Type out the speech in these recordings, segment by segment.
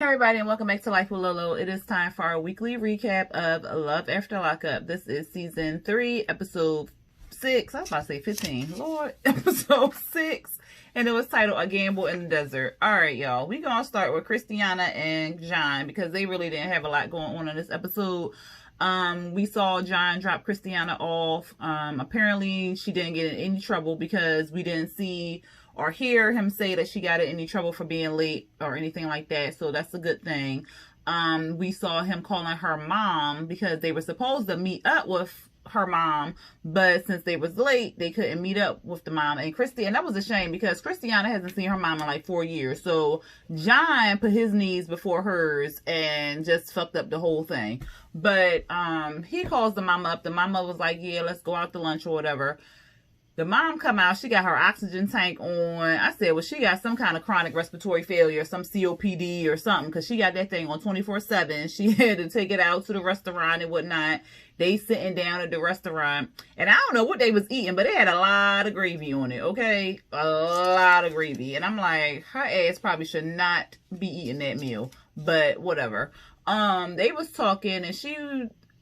Everybody, and welcome back to Life with Lolo. It is time for our weekly recap of Love After Lockup. This is season 3, episode 6. I was about to say 15. Lord, episode 6. And it was titled A Gamble in the Desert. Alright, y'all. We're going to start with Christiana and John because they really didn't have a lot going on in this episode. We saw John drop Christiana off. Apparently, she didn't get in any trouble because we didn't see or hear him say that she got in any trouble for being late or anything like that. So that's a good thing. We saw him calling her mom because they were supposed to meet up with her mom, but since they was late, they couldn't meet up with the mom. And that was a shame because Christiana hasn't seen her mom in like 4 years. So John put his knees before hers and just fucked up the whole thing. But he calls the mama up. The mama was like, yeah, let's go out to lunch or whatever. The mom come out, she got her oxygen tank on. I said, well, she got some kind of chronic respiratory failure, some COPD or something, because she got that thing on 24/7. She had to take it out to the restaurant and whatnot. They sitting down at the restaurant, and I don't know what they was eating, but they had a lot of gravy on it, okay? A lot of gravy. And I'm like, her ass probably should not be eating that meal, but whatever. They was talking, and she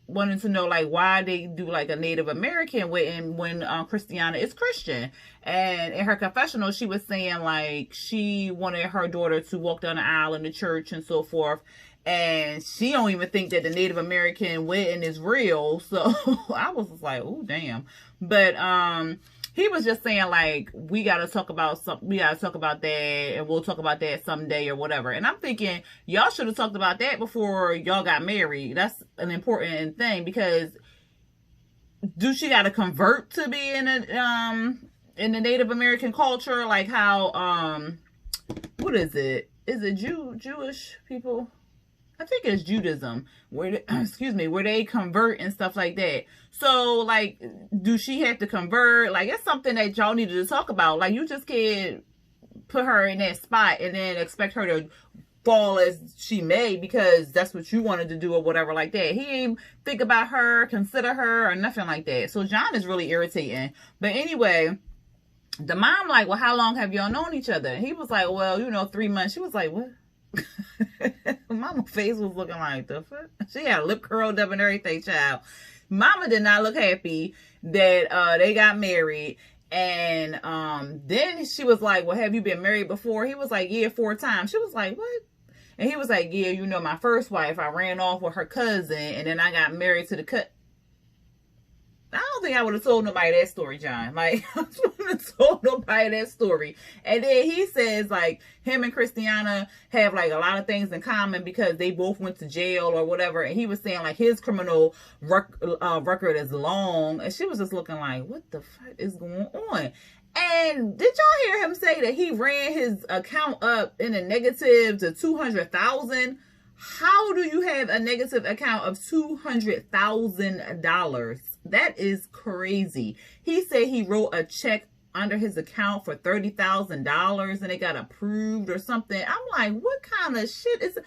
wanted to know like why they do like a Native American wedding when Christiana is Christian. And in her confessional, she was saying like she wanted her daughter to walk down the aisle in the church and so forth. And she don't even think that the Native American wedding is real. So I was just like, oh damn. But he was just saying like we gotta talk about that, and we'll talk about that someday or whatever. And I'm thinking y'all should have talked about that before y'all got married. That's an important thing, because do she gotta convert to be in the Native American culture? Like how what is it? Is it Jewish people? I think it's Judaism, where where they convert and stuff like that. So, like, do she have to convert? Like, it's something that y'all needed to talk about. Like, you just can't put her in that spot and then expect her to fall as she may because that's what you wanted to do or whatever like that. He ain't think about her, consider her, or nothing like that. So, John is really irritating. But anyway, the mom like, well, how long have y'all known each other? He was like, well, 3 months. She was like, what? Mama's face was looking like the fuck. She had lip curled up and everything, child. Mama did not look happy that they got married. And then she was like, well, have you been married before? He was like, yeah, 4 times. She was like, what? And he was like, yeah, my first wife, I ran off with her cousin, and then I got married to the I don't think I would have told nobody that story, John. Like, I wouldn't have told nobody that story. And then he says, like, him and Christiana have, like, a lot of things in common because they both went to jail or whatever. And he was saying, like, his criminal record is long. And she was just looking like, what the fuck is going on? And did y'all hear him say that he ran his account up in a negative to $200,000? How do you have a negative account of $200,000? That is crazy. He said he wrote a check under his account for $30,000 and it got approved or something. I'm like, what kind of shit is it?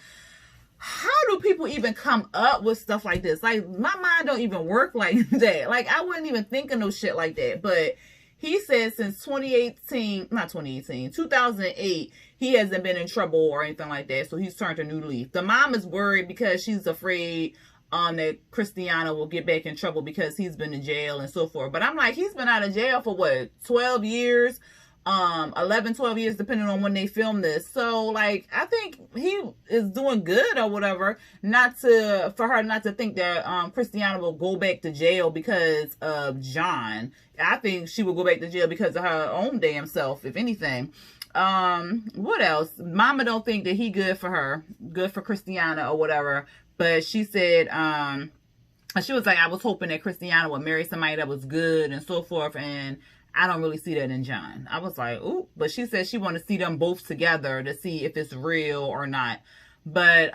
How do people even come up with stuff like this? Like, my mind don't even work like that. Like, I wouldn't even think of no shit like that. But he said since 2008, he hasn't been in trouble or anything like that. So he's turned a new leaf. The mom is worried because she's afraid that Christiana will get back in trouble because he's been in jail and so forth. But I'm like, he's been out of jail for what, 12 years? 11, 12 years, depending on when they film this. So, like, I think he is doing good or whatever, for her not to think that Christiana will go back to jail because of John. I think she will go back to jail because of her own damn self, if anything. What else? Mama don't think that he good for Christiana or whatever. But she said, she was like, I was hoping that Christiana would marry somebody that was good and so forth. And I don't really see that in John. I was like, ooh. But she said she wanted to see them both together to see if it's real or not. But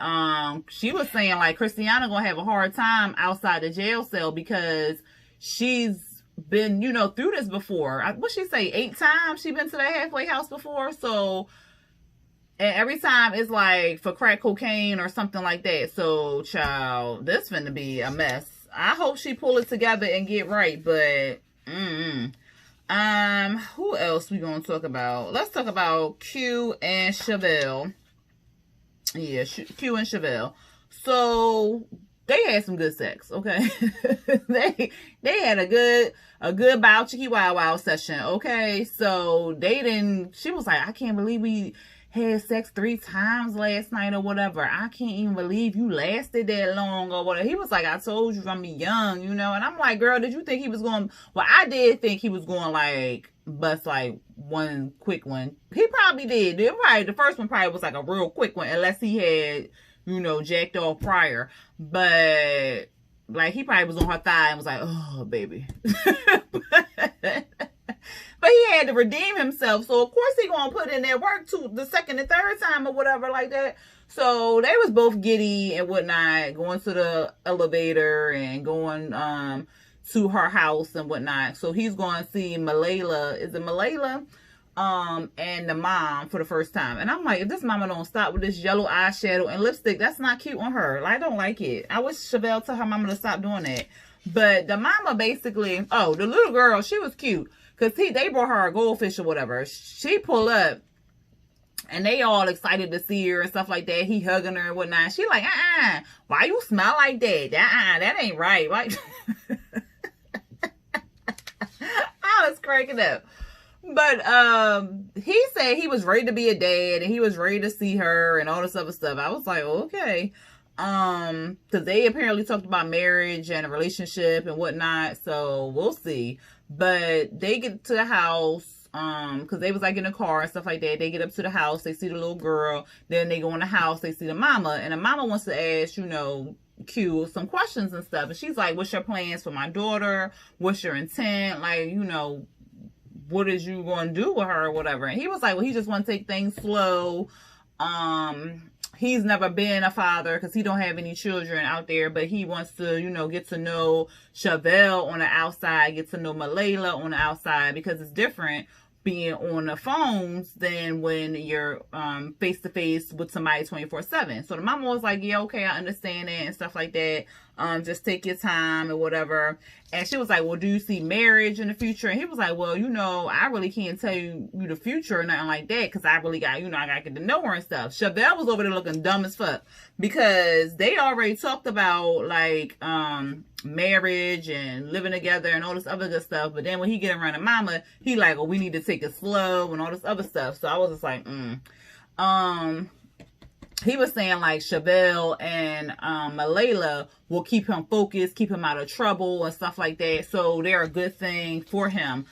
she was saying, like, Christiana gonna have a hard time outside the jail cell because she's been, through this before. What'd she say? 8 times she been to that halfway house before? So... And every time it's like for crack cocaine or something like that. So, child, this finna be a mess. I hope she pull it together and get right. But, who else we gonna talk about? Let's talk about Q and Chevelle. Yeah, Q and Chevelle. So they had some good sex, okay? they had a good bow chicky wow wow session, okay? So they didn't. She was like, I can't believe we had sex 3 times last night or whatever. I can't even believe you lasted that long or whatever. He was like, I told you from me young, you know. And I'm like, girl, did you think he was going? Well, I did think he was going like bust like one quick one. He probably did. The first one probably was like a real quick one, unless he had, you know, jacked off prior. But like he probably was on her thigh and was like, oh baby. But he had to redeem himself, so of course he gonna put in that work to the second and third time or whatever like that. So they was both giddy and whatnot, going to the elevator and going to her house and whatnot. So he's going to see Malayla. Is it Malayla? And the mom for the first time. And I'm like, if this mama don't stop with this yellow eyeshadow and lipstick, that's not cute on her. Like, I don't like it. I wish Chevelle tell her mama to stop doing that. But the mama basically, oh, the little girl, she was cute. Because they brought her a goldfish or whatever. She pulled up. And they all excited to see her and stuff like that. He hugging her and whatnot. She like, why you smell like that? That ain't right. Right? I was cracking up. But he said he was ready to be a dad and he was ready to see her and all this other stuff. I was like, okay. Because they apparently talked about marriage and a relationship and whatnot. So we'll see. But they get to the house, because they was like in the car and stuff like that. They get up to the house, they see the little girl, then they go in the house, they see the mama, and the mama wants to ask, you know, Q some questions and stuff. And she's like, what's your plans for my daughter? What's your intent? Like, you know, what is you going to do with her or whatever? And he was like, well, he just want to take things slow. He's never been a father because he don't have any children out there, but he wants to, you know, get to know Chevelle on the outside, get to know Malayla on the outside, because it's different being on the phones than when you're face to face with somebody 24/7. So the mama was like, yeah, okay, I understand that and stuff like that. Just take your time and whatever. And she was like, well, do you see marriage in the future? And he was like, well, you know, I really can't tell you the future or nothing like that, because I really got, you know, I got to get to know her and stuff. Chevelle was over there looking dumb as fuck, because they already talked about like marriage and living together and all this other good stuff. But then when he get around the mama, he like, oh, we need to take it slow and all this other stuff. So I was just like, he was saying like Chevelle and Malayla will keep him focused, keep him out of trouble and stuff like that. So they're a good thing for him.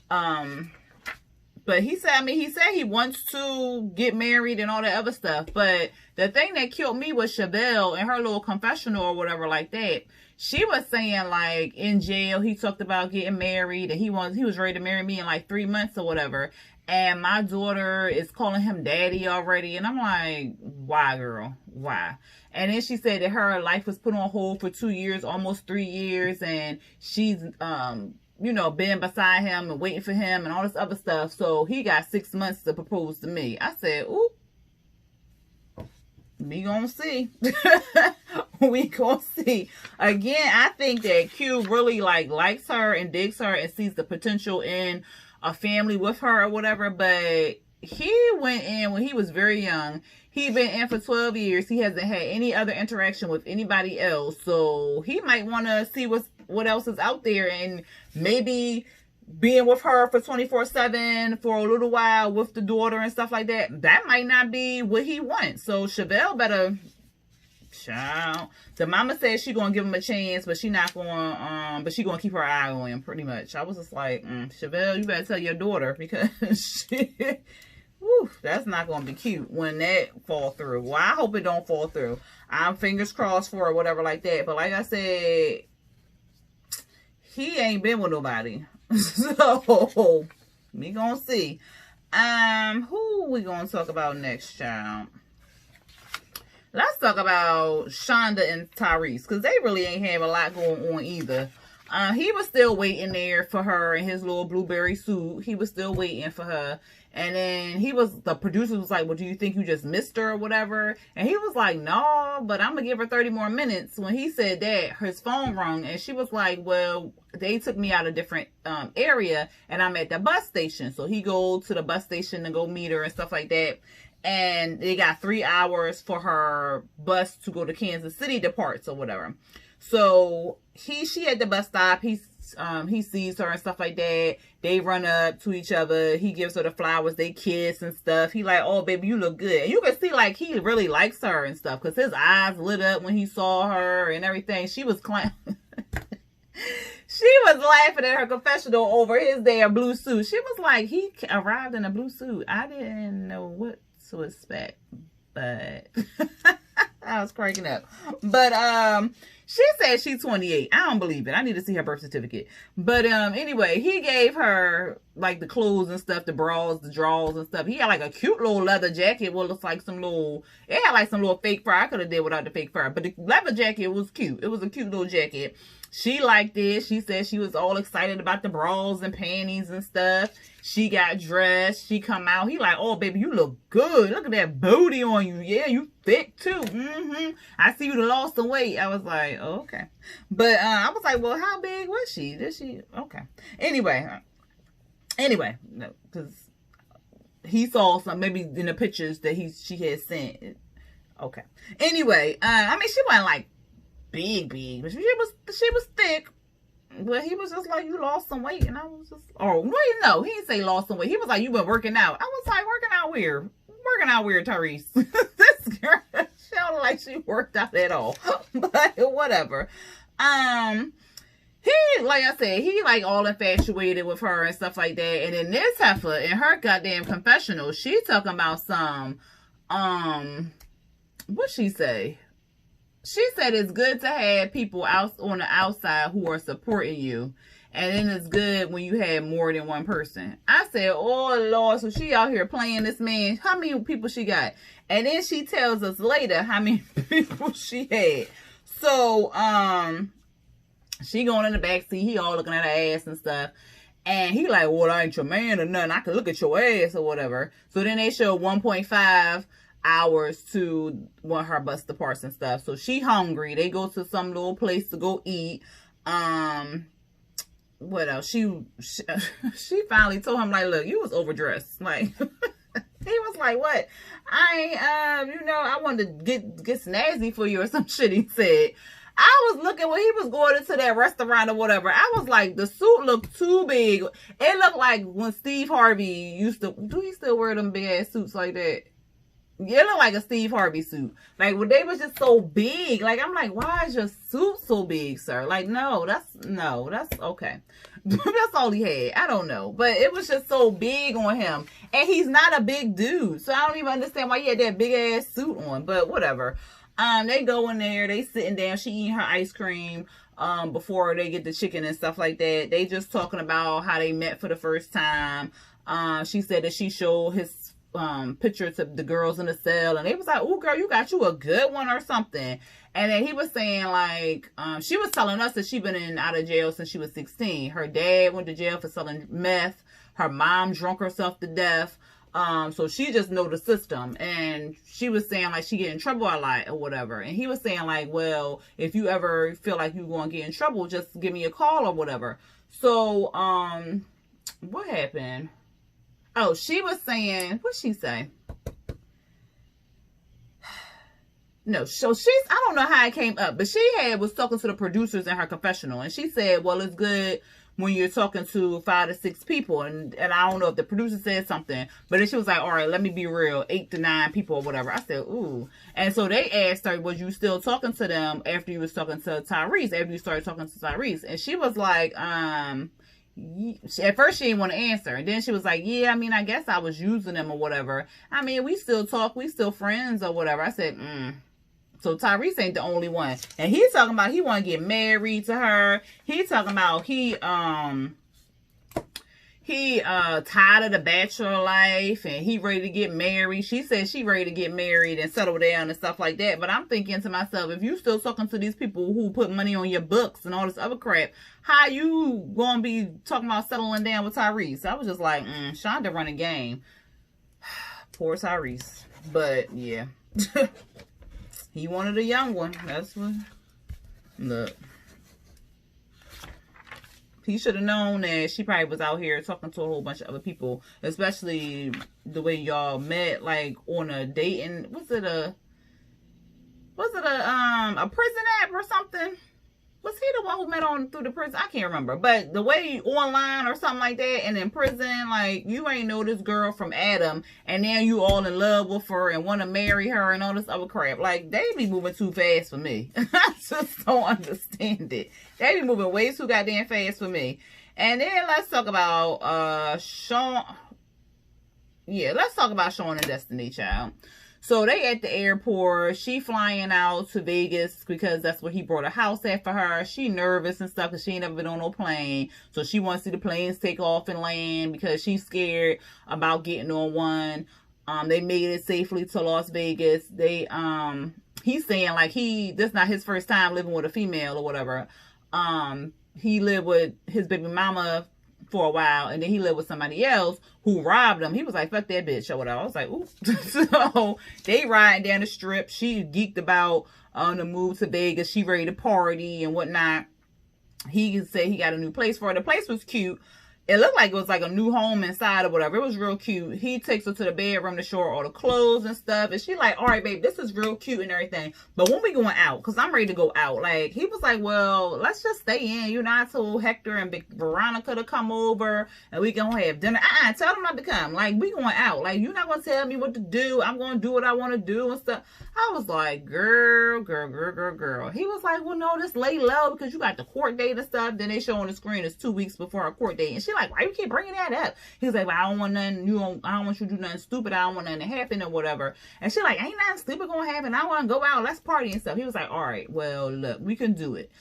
But he said, he said he wants to get married and all that other stuff. But the thing that killed me was Chevelle and her little confessional or whatever like that. She was saying like in jail, he talked about getting married and he was ready to marry me in like 3 months or whatever. And my daughter is calling him daddy already. And I'm like, why, girl? Why? And then she said that her life was put on hold for 2 years, almost 3 years. And she's, you know, been beside him and waiting for him and all this other stuff. So he got 6 months to propose to me. I said, ooh, we gonna see. We gonna see. Again, I think that Q really likes her and digs her and sees the potential in a family with her or whatever. But he went in when he was very young. He'd been in for 12 years. He hasn't had any other interaction with anybody else. So he might want to see what else is out there, and maybe being with her for 24/7 for a little while with the daughter and stuff like that, that might not be what he wants. So Chevelle better, child. The mama said she gonna give him a chance, but she not gonna but she gonna keep her eye on him pretty much. I was just like, Chevelle, you better tell your daughter, because whew, that's not gonna be cute when that fall through. Well, I hope it don't fall through. I'm fingers crossed for it, whatever like that. But like I said, he ain't been with nobody. So we gonna see. Who we gonna talk about next, child? Let's talk about Shonda and Tyrese, because they really ain't have a lot going on either. He was still waiting there for her in his little blueberry suit. He was still waiting for her. And then the producer was like, well, do you think you just missed her or whatever? And he was like, no, but I'm going to give her 30 more minutes. When he said that, his phone rang, and she was like, well, they took me out a different area, and I'm at the bus station. So he go to the bus station to go meet her and stuff like that. and they got 3 hours for her bus to go to Kansas City departs or whatever. So she at the bus stop, he sees her and stuff like that. They run up to each other. He gives her the flowers. They kiss and stuff. He like, oh baby, you look good. And you can see like he really likes her and stuff, because his eyes lit up when he saw her and everything. She was she was laughing at her confessional over his damn blue suit. She was like, he arrived in a blue suit. I didn't know what to expect, but I was cracking up. But she said she's 28. I don't believe it. I need to see her birth certificate. But anyway, he gave her like the clothes and stuff, the bras, the drawers and stuff. He had like a cute little leather jacket. Well, it's like some little, it had like some little fake fur. I could have did without the fake fur, but the leather jacket was cute. It was a cute little jacket. She liked it. She said she was all excited about the bras and panties and stuff. She got dressed. She come out. He like, oh, baby, you look good. Look at that booty on you. Yeah, you thick too. I see you lost some weight. I was like, oh, okay. But I was like, well, how big was she? Did she? Okay. Anyway, no, because he saw some, maybe in the pictures that she had sent. Okay. Anyway, I mean, she wasn't like big, but she was thick. But he was just like, you lost some weight. And I was just, oh, wait, no, he didn't say lost some weight. He was like, you been working out. I was like, working out where? Working out where, Tyrese? This girl sounded like she worked out at all. But whatever. He, like I said, he like all infatuated with her and stuff like that. And then this heifer, in her goddamn confessional, she talking about some, what'd she say? She said it's good to have people out on the outside who are supporting you. And then it's good when you have more than one person. I said, oh, Lord, so she out here playing this man. How many people she got? And then she tells us later how many people she had. So, she going in the back seat. He all looking at her ass and stuff. And he like, well, I ain't your man or nothing. I can look at your ass or whatever. So then they show 1.5 hours to when her bus departs and stuff. So she hungry. They go to some little place to go eat. What else? She finally told him like, look, you was overdressed. Like he was like, what? I ain't I wanted to get snazzy for you or some shit, he said. I was looking when he was going into that restaurant or whatever. I was like, the suit looked too big. It looked like when Steve Harvey used to, do he still wear them big ass suits like that? Yeah, it looked like a Steve Harvey suit. Like, when they was just so big. Like, I'm like, why is your suit so big, sir? Like, no, that's okay. That's all he had. I don't know. But it was just so big on him. And he's not a big dude. So I don't even understand why he had that big ass suit on. But whatever. They go in there. They sitting down. She eating her ice cream. Before they get the chicken and stuff like that. They just talking about how they met for the first time. She said that she showed his pictures of the girls in the cell, and they was like, oh girl, you got you a good one or something. And then he was saying like, she was telling us that she been in out of jail since she was 16. Her dad went to jail for selling meth. Her mom drunk herself to death. So she just know the system. And she was saying like she get in trouble a lot or whatever. And he was saying like, well, if you ever feel like you're going to get in trouble, just give me a call or whatever. So what happened? Oh, she was saying, what'd she say? No, so I don't know how it came up, but she was talking to the producers in her confessional, and she said, well, it's good when you're talking to 5 to 6 people, and I don't know if the producer said something, but then she was like, all right, let me be real, 8 to 9 people or whatever. I said, ooh. And so they asked her, was you still talking to them after you was talking to Tyrese, after you started talking to Tyrese? And she was like, at first she didn't want to answer, and then she was like, yeah, I mean, I guess I was using them or whatever. I mean, we still talk, we still friends or whatever. I said, So Tyrese ain't the only one. And he's talking about he want to get married to her. He talking about he tired of the bachelor life and he ready to get married. She said she ready to get married and settle down and stuff like that. But I'm thinking to myself, if you still talking to these people who put money on your books and all this other crap, how you gonna be talking about settling down with Tyrese? I was just like, Shonda run a game. Poor Tyrese. But yeah. He wanted a young one. That's what. Look. he should have known that she probably was out here talking to a whole bunch of other people, especially the way y'all met, like on a date. And was it a prison app or something? Was he the one who met on through the prison? I can't remember. But the way online or something like that, and in prison, like, you ain't know this girl from Adam, and now you all in love with her and want to marry her and all this other crap. Like, they be moving too fast for me. I just don't understand it. They be moving way too goddamn fast for me. And then let's talk about Sean. Yeah, let's talk about Sean and Destiny, child. So they at the airport. She flying out to Vegas because that's where he brought a house at for her. She nervous and stuff because she ain't never been on no plane. So she wants to see the planes take off and land because she's scared about getting on one. They made it safely to Las Vegas. He's saying like this not his first time living with a female or whatever. He lived with his baby mama for a while, and then he lived with somebody else who robbed him. He was like, fuck that bitch or whatever. I was like, ooh. So they riding down the strip. She geeked about on the move to Vegas. She ready to party and whatnot. He said he got a new place for her. The place was cute. It looked like it was like a new home inside or whatever. It was real cute. He takes her to the bedroom to show her all the clothes and stuff. And she like, all right, babe, this is real cute and everything. But when we going out, because I'm ready to go out. Like, he was like, well, let's just stay in. You know, I told Hector and Veronica to come over and we can have dinner. Tell them not to come. Like, we going out. Like, you're not going to tell me what to do. I'm going to do what I want to do and stuff. I was like, girl. He was like, well, no, just lay low because you got the court date and stuff. Then they show on the screen it's 2 weeks before our court date. And she like, why you keep bringing that up? He was like, well, I don't want nothing, I don't want you to do nothing stupid. I don't want nothing to happen or whatever. And she like, ain't nothing stupid gonna happen. I want to go out. Let's party and stuff. He was like, all right, well, look, we can do it.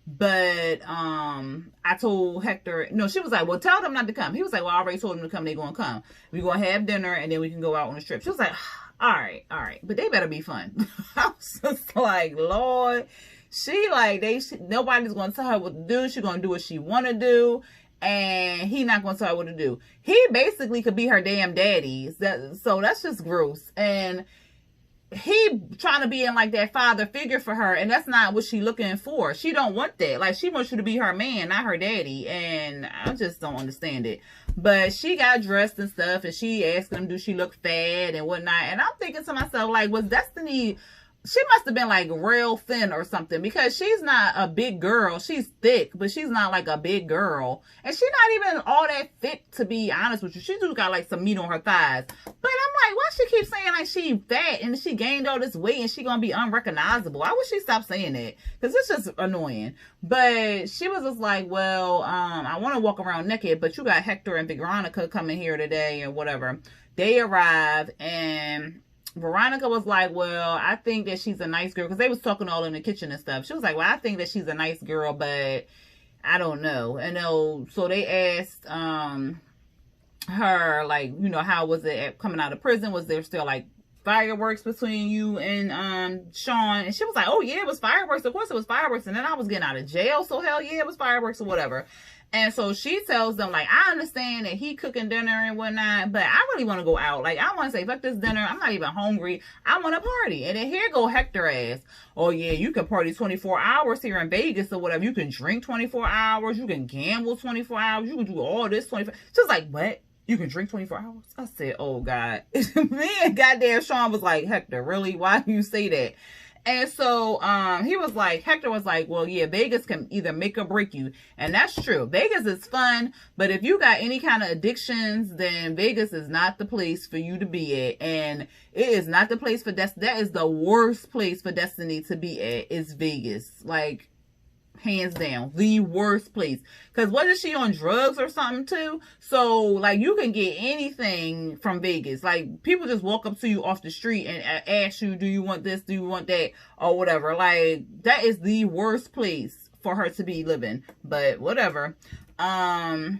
But I told Hector, no, she was like, well, tell them not to come. He was like, well, I already told them to come. They're gonna come. We're gonna have dinner and then we can go out on the strip. She was like, all right, but they better be fun. I was just like, Lord. She like, nobody's gonna tell her what to do. She's gonna do what she want to do. And he not gonna tell her what to do. He basically could be her damn daddy. So that's just gross. And he trying to be in like that father figure for her, and that's not what she looking for. She don't want that. Like, she wants you to be her man, not her daddy. And I just don't understand it. But she got dressed and stuff, and she asked him, do she look fat and whatnot. And I'm thinking to myself, like, was Destiny... She must have been like real thin or something, because she's not a big girl. She's thick, but she's not like a big girl. And she's not even all that thick, to be honest with you. She just got like some meat on her thighs. But I'm like, why she keep saying like she fat and she gained all this weight and she gonna be unrecognizable? Why would she stop saying that? Because it's just annoying. But she was just like, well, I want to walk around naked, but you got Hector and Veronica coming here today and whatever. They arrived, and Veronica was like, well, I think that she's a nice girl, because they was talking all in the kitchen and stuff. She was like, well, I think that she's a nice girl, but I don't know. And so they asked her, like, you know, how was it coming out of prison? Was there still like fireworks between you and Sean? And she was like, oh yeah, it was fireworks. Of course it was fireworks. And then I was getting out of jail, so hell yeah, it was fireworks or whatever. And so she tells them, like, I understand that he cooking dinner and whatnot, but I really want to go out. Like, I want to say, fuck this dinner. I'm not even hungry. I want to party. And then here go Hector ass. Oh, yeah, you can party 24 hours here in Vegas or whatever. You can drink 24 hours. You can gamble 24 hours. You can do all this 24. She's like, what? You can drink 24 hours? I said, oh, God. Me and goddamn Sean was like, Hector, really? Why do you say that? And so he was like, Hector was like, well, yeah, Vegas can either make or break you. And that's true. Vegas is fun, but if you got any kind of addictions, then Vegas is not the place for you to be at. And it is not the place for Destiny. That is the worst place for Destiny to be at, is Vegas. Like, hands down, the worst place. Because what is she on, drugs or something too? So like, you can get anything from Vegas. Like, people just walk up to you off the street and ask you, do you want this, do you want that, or whatever. Like, that is the worst place for her to be living. But whatever. What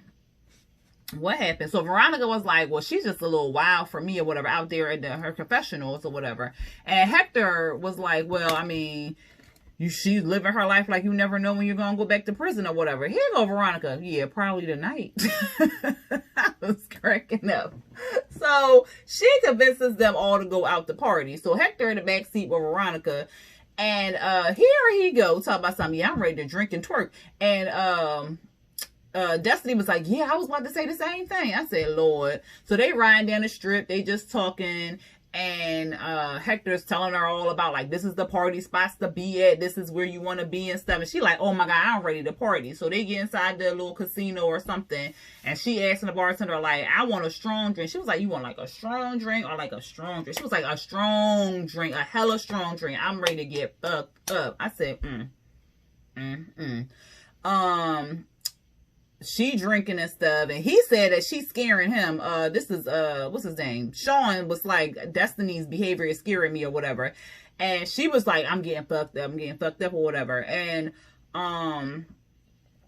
happened? So Veronica was like, well, she's just a little wild for me or whatever, out there at her confessionals or whatever. And Hector was like, well, I mean, she's living her life like you never know when you're going to go back to prison or whatever. Here go Veronica. Yeah, probably tonight. I was cracking up. So she convinces them all to go out to party. So Hector in the back seat with Veronica. And here he go, talk about something. Yeah, I'm ready to drink and twerk. And Destiny was like, yeah, I was about to say the same thing. I said, Lord. So they riding down the strip. They just talking. And Hector's telling her all about, like, this is the party spots to be at. This is where you want to be and stuff. And she like, oh, my God, I'm ready to party. So they get inside the little casino or something. And she asking the bartender, like, I want a strong drink. She was like, you want, like, a strong drink or, like, a strong drink? She was like, a strong drink, a hella strong drink. I'm ready to get fucked up. I said, she drinking and stuff, and he said that she's scaring him. This is what's his name? Sean was like, Destiny's behavior is scaring me or whatever. And she was like, I'm getting fucked up or whatever. And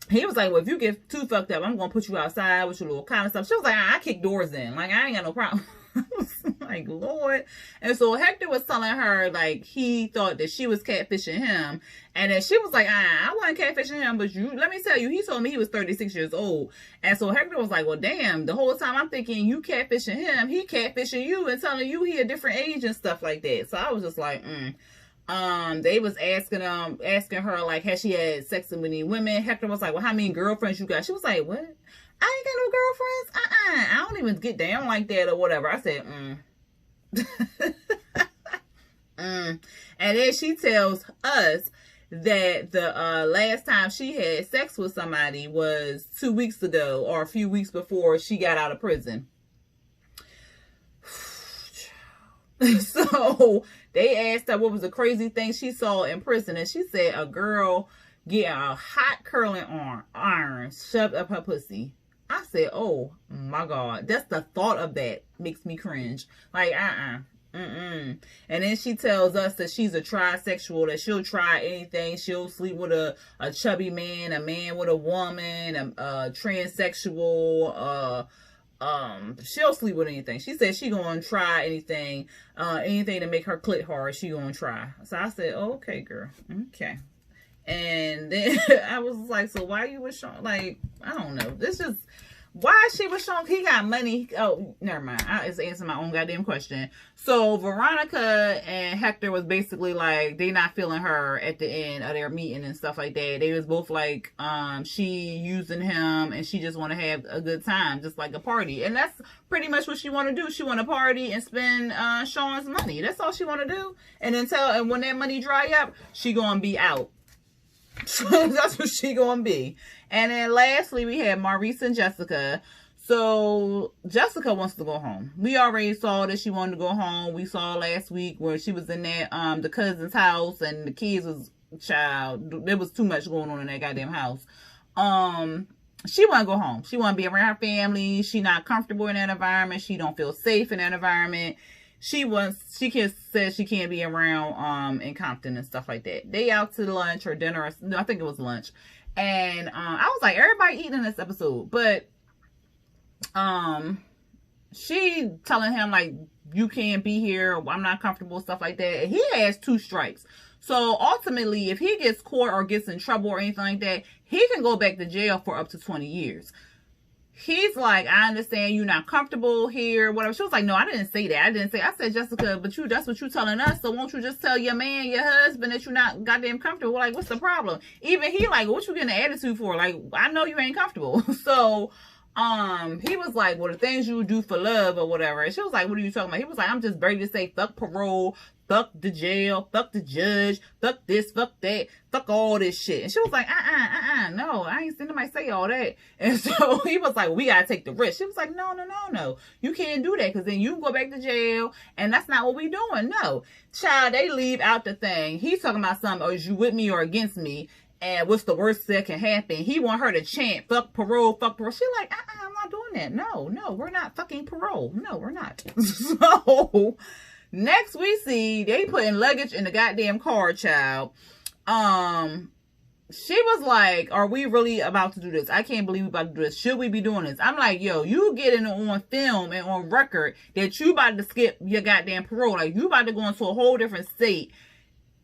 he was like, well, if you get too fucked up, I'm gonna put you outside with your little kind of stuff. She was like, I kick doors in. Like, I ain't got no problem. I was like, Lord. And so Hector was telling her, like, he thought that she was catfishing him. And then she was like, I wasn't catfishing him, but let me tell you, he told me he was 36 years old. And so Hector was like, well, damn, the whole time I'm thinking you catfishing him, he catfishing you and telling you he a different age and stuff like that. So I was just like, they was asking her, like, has she had sex with any women? Hector was like, well, how many girlfriends you got? She was like, what? I ain't got no girlfriends. I don't even get down like that or whatever. I said, And then she tells us that the last time she had sex with somebody was 2 weeks ago or a few weeks before she got out of prison. So they asked her what was the crazy thing she saw in prison, and she said a girl get a hot curling iron shoved up her pussy. I said, oh my God, that's the thought of that makes me cringe. Like, And then she tells us that she's a trisexual, that she'll try anything. She'll sleep with a chubby man, a man with a woman, a transsexual, she'll sleep with anything. She said she gonna try anything, anything to make her clit hard, she gonna try. So I said, oh, okay, girl, okay. And then I was like, so why you with Sean? Like, I don't know. This just, why she with Sean? He got money. Oh, never mind. I just answered my own goddamn question. So Veronica and Hector was basically like, they not feeling her at the end of their meeting and stuff like that. They was both like, she using him and she just want to have a good time, just like a party. And that's pretty much what she want to do. She want to party and spend Sean's money. That's all she want to do. And and when that money dry up, she gonna be out. That's what she gonna be. And then lastly, we had Maurice and Jessica. So Jessica wants to go home. We already saw that she wanted to go home. We saw last week where she was in that the cousin's house and the kids was there was too much going on in that goddamn house. She want to go home. She want to be around her family. She not comfortable in that environment. She don't feel safe in that environment. She said she can't be around in Compton and stuff like that. They out to lunch or dinner. No, I think it was lunch. And I was like, everybody eating in this episode. But she telling him, like, you can't be here. I'm not comfortable, stuff like that. And he has 2 strikes. So ultimately, if he gets caught or gets in trouble or anything like that, he can go back to jail for up to 20 years. He's like, I understand you're not comfortable here, whatever. She was like, no, I didn't say that. I said, Jessica, but that's what you're telling us. So won't you just tell your man, your husband, that you're not goddamn comfortable? Like, what's the problem? Even he like, what you getting an attitude for? Like, I know you ain't comfortable. So, he was like, well, the things you would do for love or whatever. And she was like, what are you talking about? He was like, I'm just ready to say fuck parole, fuck the jail, fuck the judge, fuck this, fuck that, fuck all this shit. And she was like, no, I ain't seen nobody say all that. And so he was like, we gotta take the risk. She was like, no, you can't do that, because then you can go back to jail, and that's not what we doing. No, child, they leave out the thing. He's talking about something, is you with me or against me? And what's the worst that can happen? He want her to chant, fuck parole, fuck parole. She like, I'm not doing that. No, we're not fucking parole. No, we're not. So next we see they putting luggage in the goddamn car, child. She was like, are we really about to do this? I can't believe we about to do this. Should we be doing this? I'm like, yo, you getting on film and on record that you about to skip your goddamn parole. Like, you about to go into a whole different state.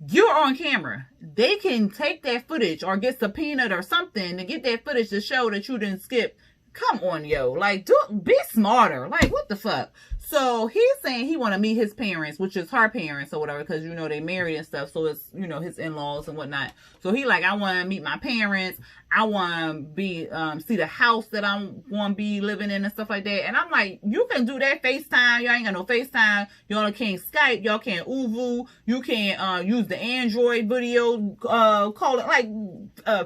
You're on camera. They can take that footage or get subpoenaed or something to get that footage to show that you didn't skip. Come on, yo. Like, be smarter. Like, what the fuck? So he's saying he want to meet his parents, which is her parents or whatever, because, you know, they married and stuff. So it's, you know, his in-laws and whatnot. So he like, I want to meet my parents. I want to be, see the house that I'm going to be living in and stuff like that. And I'm like, you can do that FaceTime. Y'all ain't got no FaceTime. Y'all can't Skype. Y'all can't Uvu. You can't use the Android video, call it like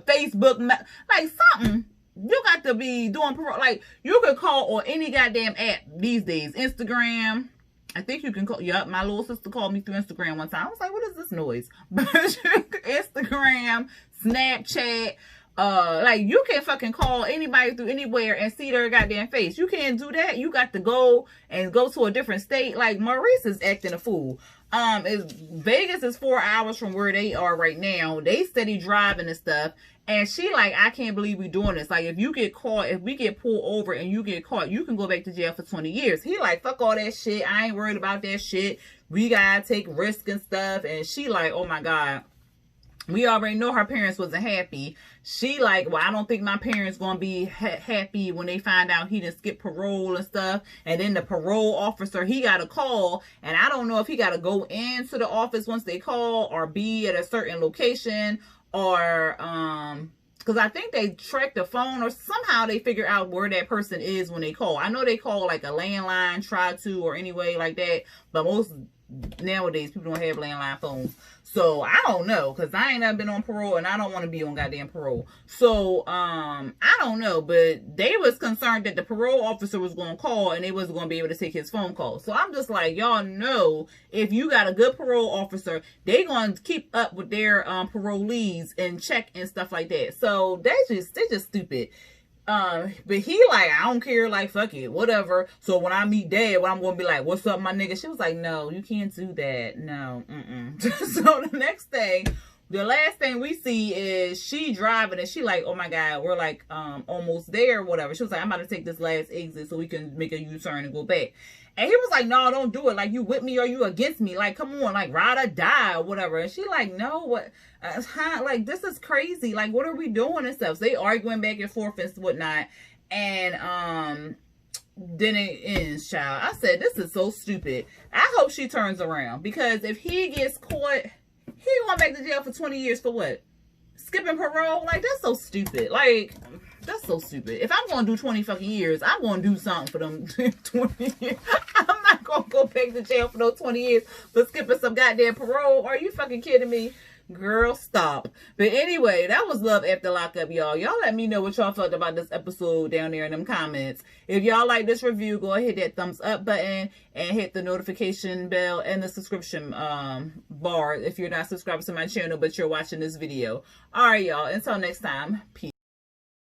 Facebook, like something. You got to be doing, like, you could call on any goddamn app these days. Instagram. I think you can call, yup, my little sister called me through Instagram one time. I was like, what is this noise? Instagram, Snapchat, like, you can fucking call anybody through anywhere and see their goddamn face. You can't do that. You got to go to a different state. Like, Maurice is acting a fool. Vegas is 4 hours from where they are right now. They steady driving and stuff. And she like, I can't believe we doing this. Like, if you get caught, if we get pulled over and you get caught, you can go back to jail for 20 years. He like, fuck all that shit. I ain't worried about that shit. We gotta take risks and stuff. And she like, oh my God. We already know her parents wasn't happy. She like, well, I don't think my parents gonna be happy when they find out he didn't skip parole and stuff. And then the parole officer, he got a call, and I don't know if he got to go into the office once they call or be at a certain location, or because I think they track the phone or somehow they figure out where that person is when they call. I know they call like a landline, try to, or anyway like that, but most nowadays people don't have landline phones. So I don't know, because I ain't never been on parole and I don't want to be on goddamn parole. So I don't know, but they was concerned that the parole officer was going to call and they wasn't going to be able to take his phone call. So I'm just like, y'all know, if you got a good parole officer, they going to keep up with their parolees and check and stuff like that. So they just stupid. But he like, I don't care, like, fuck it, whatever. So when I meet Dad, I'm gonna be like, what's up, my nigga? She was like, no, you can't do that. No, So the next thing, the last thing we see is she driving and she like, oh my God, we're like almost there, whatever. She was like, I'm about to take this last exit so we can make a U-turn and go back. And he was like, no, don't do it. Like, you with me or you against me? Like, come on, like, ride or die or whatever. And she like, no, what? Like, this is crazy. Like, what are we doing and stuff? So they arguing back and forth and whatnot. And then it ends, child. I said, this is so stupid. I hope she turns around, because if he gets caught, he going back to jail for 20 years for what? Skipping parole? Like, that's so stupid. Like, that's so stupid. If I'm going to do 20 fucking years, I'm going to do something for them 20 years. I'm not going to go back to jail for those 20 years for skipping some goddamn parole. Are you fucking kidding me? Girl, stop. But anyway, that was Love After Lockup, y'all. Y'all let me know what y'all felt about this episode down there in them comments. If y'all like this review, go ahead, hit that thumbs up button and hit the notification bell and the subscription bar if you're not subscribed to my channel but you're watching this video. All right, y'all. Until next time, peace.